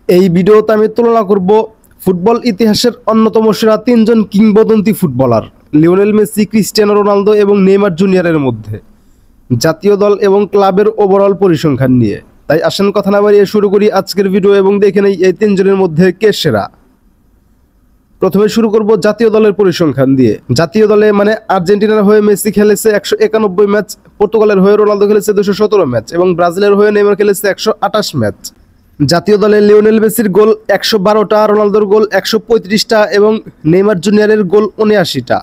এই ভিডিওতে আমি তুলনা করব ফুটবল ইতিহাসের অন্যতম সেরা তিনজন কিংবদন্তি footballer Lionel Messi, Cristiano Ronaldo এবং নেইমার জুনিয়রের মধ্যে জাতীয় দল এবং ক্লাবের ওভারঅল পরিসংখ্যান নিয়ে। তাই আসেন কথা না বাড়িয়ে শুরু করি আজকের ভিডিও এবং দেখে নেই এই তিনজনের মধ্যে কে সেরা। প্রথমে শুরু করব জাতীয় দলের পরিসংখ্যান দিয়ে। জাতীয় দলে মানে আর্জেন্টিনার হয়ে মেসি খেলেছে 191 ম্যাচ, পর্তুগালের হয়ে রোনালদো খেলেছে 217 ম্যাচ এবং ব্রাজিলের হয়ে নেইমার খেলেছে 128 ম্যাচ। জাতীয় দলে লিওনেল মেসির গোল 112টা, রোনালদোর গোল 135টা এবং নেইমার জুনিয়রের গোল 79টা।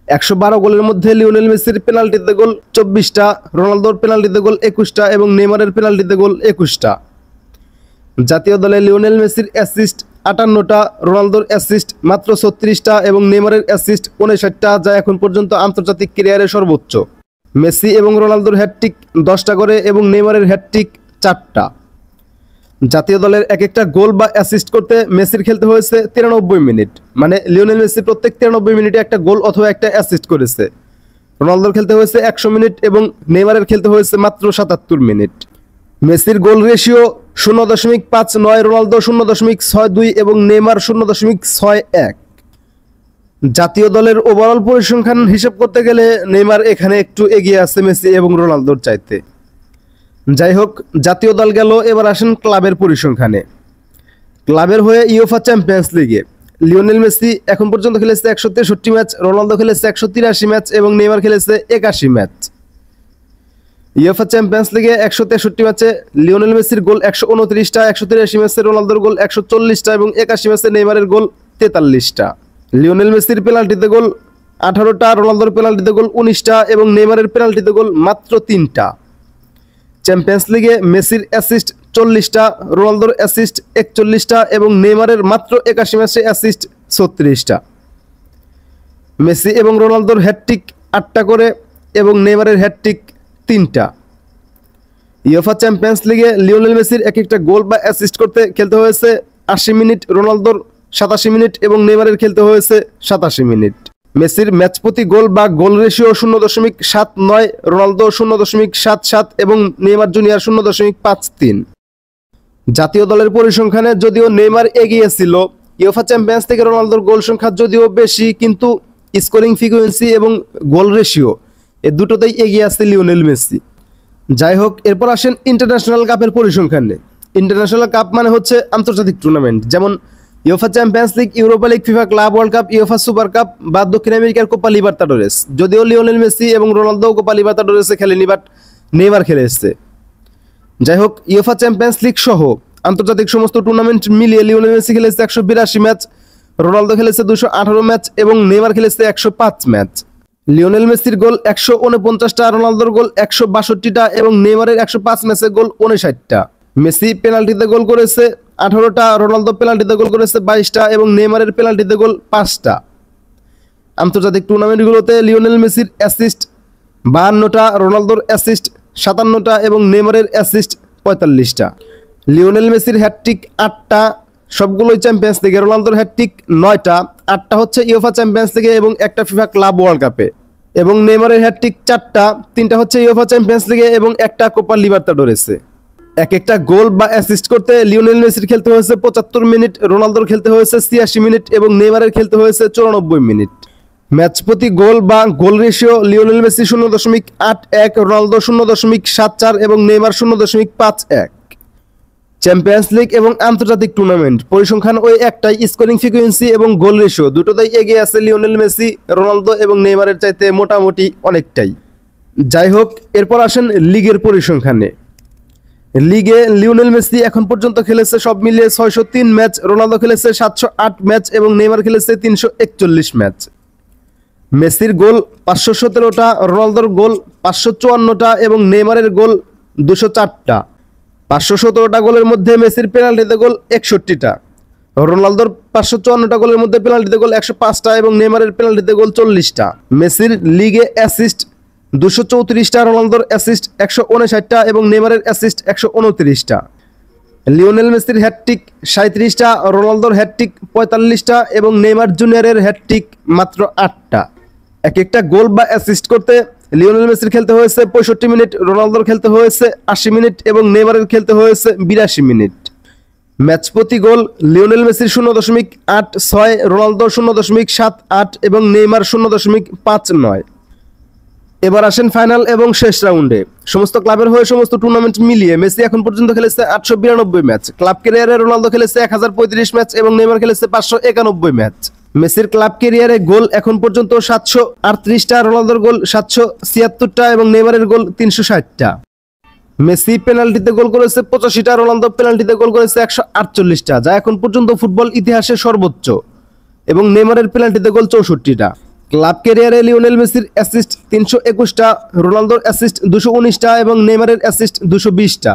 112 গোলের মধ্যে লিওনেল মেসির পেনাল্টিতে গোল 24টা, রোনালদোর পেনাল্টিতে গোল 21টা এবং নেইমারের পেনাল্টিতে গোল 21টা। জাতীয় দলে লিওনেল মেসির অ্যাসিস্ট 58টা, রোনালদোর অ্যাসিস্ট মাত্র 36টা এবং নেইমারের অ্যাসিস্ট 59টা, যা এখন পর্যন্ত আন্তর্জাতিক ক্যারিয়ারে সর্বোচ্চ। মেসি এবং রোনালদোর হ্যাটট্রিক 10টা করে এবং নেইমারের হ্যাটট্রিক 4টা। জাতীয় দলের এক একটা গোল বা অ্যাসিস্ট করতে মেসির খেলতে হয়েছে 93 মিনিট, মানে লিওনেল মেসি প্রত্যেক 93 মিনিটে একটা গোল অথবা একটা অ্যাসিস্ট করেছে। রোনালদোর খেলতে হয়েছে 100 মিনিট এবং নেইমারের খেলতে হয়েছে মাত্র 77 মিনিট। মেসির গোল রেশিও 0.59, রোনালদো 0.62 এবং নেইমার 0.61। জাতীয় দলের ওভারঅল পরিসংখ্যান হিসেব করতে গেলে নেইমার এখানে একটু এগিয়ে আছে মেসি এবং রোনালদোর চাইতে। যাই হোক, জাতীয় দল গেল, এবার আসেন ক্লাবের পরিসংখ্যানে। ক্লাবের হয়ে ইউএফা চ্যাম্পিয়ন্স লিগে লিওনেল মেসি এখন পর্যন্ত খেলেছে 163 ম্যাচ, রোনালদো খেলেছে 183 ম্যাচ এবং নেইমার খেলেছে 81 ম্যাচ। ইউএফা চ্যাম্পিয়ন্স লিগে 163 ম্যাচে লিওনেল মেসির গোল 129টা, 183 ম্যাচে রোনালদোর গোল 140টা এবং 81 ম্যাচে নেইমারের গোল 43টা। লিওনেল মেসির পেনাল্টিতে গোল 18টা, রোনালদোর পেনাল্টিতে গোল 19টা এবং নেইমারের পেনাল্টিতে গোল মাত্র 3টা। চ্যাম্পিয়ন্স লিগে মেসির অ্যাসিস্ট 40টা, রোনালদোর অ্যাসিস্ট 41টা এবং নেইমারের মাত্র 81 ম্যাচে অ্যাসিস্ট 36টা। মেসি এবং রোনালদোর হ্যাটট্রিক 8টা করে এবং নেইমারের হ্যাটট্রিক 3টা। ইউএফা চ্যাম্পিয়ন্স লিগে লিওনেল মেসির এক একটা গোল বা অ্যাসিস্ট করতে খেলতে হয়েছে 80 মিনিট, রোনালদোর 87 মিনিট এবং নেইমারের খেলতে হয়েছে 87 মিনিট। মেসির ম্যাচ প্রতি গোল বা গোল রেশিও 0.79, রোনালদো 0.77 এবং নেইমার জুনিয়র 0.53। জাতীয় দলের পরিসংখ্যানে যদিও নেইমার এগিয়ে ছিল, ইউএফা চ্যাম্পিয়ন্স থেকে রোনালদোর গোল সংখ্যা যদিও বেশি, কিন্তু স্কোরিং ফ্রিকোয়েন্সি এবং গোল রেশিও এ দুটোতেই এগিয়ে আছে লিওনেল মেসি। যাই হোক, এরপর আসেন ইন্টারন্যাশনাল কাপের পরিসংখ্যানে। ইন্টারন্যাশনাল কাপ মানে হচ্ছে আন্তর্জাতিক টুর্নামেন্ট, যেমন UEFA champions league, Europa league, FIFA club world cup, UEFA super cup বা দক্ষিণ আমেরিকার কোপা লিবার্তাডোরেস। যদিও লিওনেল মেসি এবং রোনালদো কোপা লিবার্তাডোরেসে খেলেনি, বাট নেইমার খেলে এসেছে। যাই হোক, ইউএফা চ্যাম্পিয়ন্স লিগ সহ আন্তর্জাতিক সমস্ত টুর্নামেন্ট মিলিয়ে লিওনেল মেসি খেলেছে 182 ম্যাচ, রোনালদো খেলেছে 218 ম্যাচ এবং নেইমার খেলেছে 105 ম্যাচ। লিওনেল মেসির গোল 149টা, রোনালদোর গোল 162টা এবং নেইমারের 105 ম্যাচে গোল 59টা। মেসি পেনাল্টিতে গোল করেছে 18টা, রোনালদো পেনাল্টিতে গোল করেছে 22টা এবং নেইমারের পেনাল্টিতে গোল 5টা। আন্তর্জাতিক টুর্নামেন্টগুলোতে লিওনেল মেসির অ্যাসিস্ট 52টা, রোনালদোর অ্যাসিস্ট 57টা এবং নেইমারের অ্যাসিস্ট 45টা। লিওনেল মেসির হ্যাটট্রিক 8টা, সবগুলোই চ্যাম্পিয়ন্স লিগে। রোনালদোর হ্যাটট্রিক 9টা, 8টা হচ্ছে ইউএফা চ্যাম্পিয়ন্স লিগে এবং একটা ফিফা ক্লাব ওয়ার্ল্ড কাপে। এবং নেইমারের হ্যাটট্রিক 4টা, 3টা হচ্ছে ইউএফা চ্যাম্পিয়ন্স লিগে এবং একটা কোপা লিবার্তাডোরেসে। এক একটা গোল বা অ্যাসিস্ট করতে লিওনেল মেসির খেলতে হয়েছে 75 মিনিট, রোনালদোর খেলতে হয়েছে 86 মিনিট এবং নেইমারের খেলতে হয়েছে 94 মিনিট। ম্যাচ প্রতি গোল বা গোল রেশিও লিওনেল মেসি 0.81, রোনালদো 0.74 এবং নেইমার 0.51। চ্যাম্পিয়ন্স লিগ এবং আন্তর্জাতিক টুর্নামেন্ট পরিসংখ্যান ওই একটাই, স্কোরিং ফ্রিকোয়েন্সি এবং গোল রেশিও দুটোতেই এগিয়ে আছে লিওনেল মেসি, রোনালদো এবং নেইমারের চাইতে মোটামুটি অনেকটাই। যাই হোক, এরপর আসেন লিগের পরিসংখ্যানে। লিগে লিওনেল মেসি এখন পর্যন্ত খেলেছে সব মিলিয়ে 603 ম্যাচ, রোনালদো খেলেছে 708 ম্যাচ এবং নেইমার খেলেছে 341 ম্যাচ। মেসির গোল 517টা, রোনালদোর গোল 554টা এবং নেইমারের গোল 204টা। 517টা গোলের মধ্যে মেসির পেনাল্টিতে গোল 61টা, রোনালদোর 554টা গোলের মধ্যে পেনাল্টিতে গোল 105টা এবং নেইমারের পেনাল্টিতে গোল 40টা। মেসির লিগে অ্যাসিস্ট 234টা, রোনালদোর অ্যাসিস্ট 159টা এবং নেইমারের অ্যাসিস্ট 129টা। লিওনেল মেসির হ্যাটট্রিক 37টা, রোনালদোর হ্যাটট্রিক 45টা এবং নেইমার জুনিয়রের হ্যাটট্রিক মাত্র 8টা। এক একটা গোল বা অ্যাসিস্ট করতে লিওনেল মেসির খেলতে হয়েছে 65 মিনিট, রোনালদোর খেলতে হয়েছে 80 মিনিট এবং নেইমারের খেলতে হয়েছে 82 মিনিট। ম্যাচ প্রতি গোল লিওনেল মেসির 0.86, রোনালদো 0.78 এবং নেইমার 0.59। এবার আসেন ফাইনাল এবং শেষ রাউন্ডে। সমস্ত ক্লাবের হয়ে সমস্ত টুর্নামেন্ট মিলিয়ে মেসি এখন পর্যন্ত খেলেছে 892 ম্যাচ। ক্লাব ক্যারিয়ারে রোনালদো খেলেছে 1035 ম্যাচ এবং নেইমার খেলেছে 591 ম্যাচ। মেসির ক্লাব ক্যারিয়ারে গোল এখন পর্যন্ত 738টা, রোনালদোর গোল 776টা এবং নেইমারের গোল 360টা। মেসি পেনাল্টিতে গোল করেছে 85টা, রোনালদো পেনাল্টিতে গোল করেছে 148টা, যা এখন পর্যন্ত ফুটবল ইতিহাসে সর্বোচ্চ, এবং নেইমারের পেনাল্টিতে গোল 64টা। ক্লাব ক্যারিয়ারে লিওনেল মেসির অ্যাসিস্ট 321টা, রোনালদোর অ্যাসিস্ট 219টা এবং নেইমারের অ্যাসিস্ট 220টা।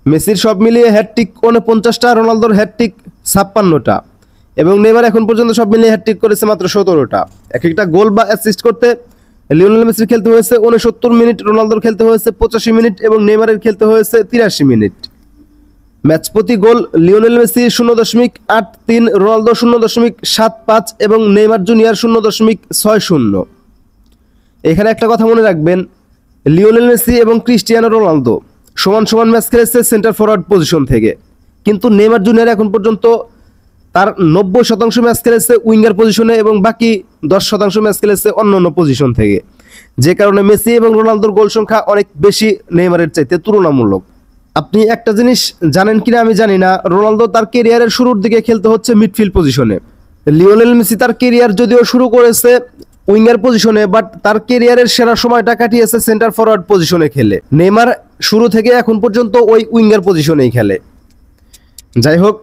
মেসির সব মিলিয়ে হ্যাটট্রিক 49টা, রোনালদোর হ্যাটট্রিক 56টা এবং নেইমার এখন পর্যন্ত সব মিলিয়ে হ্যাটট্রিক করেছে মাত্র 17টা। এক একটা গোল বা অ্যাসিস্ট করতে লিওনেল মেসির খেলতে হয়েছে 69 মিনিট, রোনালদোর খেলতে হয়েছে 85 মিনিট এবং নেইমারের খেলতে হয়েছে 83 মিনিট। ম্যাচ প্রতি গোল লিওনেল মেসি 0.83, রোনালদো 0.75 এবং নেইমার জুনিয়র 0.60। এখানে একটা কথা মনে রাখবেন, লিওনেল মেসি এবং ক্রিস্টিয়ানো রোনালদো সমান সমান ম্যাচ খেলেছে সেন্টার ফরওয়ার্ড পজিশন থেকে, কিন্তু নেইমার জুনিয়র এখন পর্যন্ত তার 90% ম্যাচ খেলেছে উইঙ্গার পজিশনে এবং বাকি 10% ম্যাচ খেলেছে অন্য পজিশন থেকে, যে কারণে মেসি এবং রোনালদোর গোল সংখ্যা অনেক বেশি নেইমারের চাইতে তুলনামূলক। আপনি একটা জিনিস জানেন কিনা আমি জানি না, রোনালদো তার ক্যারিয়ারের শুরুর দিকে খেলতে হচ্ছে মিডফিল্ড পজিশনে। লিওনেল মেসি তার ক্যারিয়ার যদিও শুরু করেছে উইঙ্গার পজিশনে, বাট তার ক্যারিয়ারের সেরা সময়টা কাটিয়েছে সেন্টার ফরওয়ার্ড পজিশনে খেলে। নেইমার শুরু থেকে এখন পর্যন্ত ওই উইঙ্গার পজিশনেই খেলে। যাই হোক,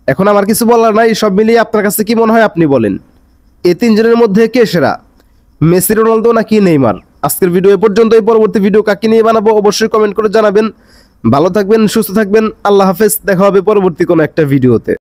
এখন আমার কিছু বলার নাই, সব মিলিয়ে আপনার কাছে কি মনে হয় আপনি বলেন, এই তিনজনের মধ্যে কে সেরা, মেসি, রোনালদো নাকি নেইমার? আজকের ভিডিও এ পর্যন্তই। পরবর্তী ভিডিও কাকে নিয়ে বানাবো অবশ্যই কমেন্ট করে জানাবেন। ভালো থাকবেন, সুস্থ থাকবেন, আল্লাহ হাফেজ। দেখা হবে পরবর্তী কোনো একটা ভিডিওতে।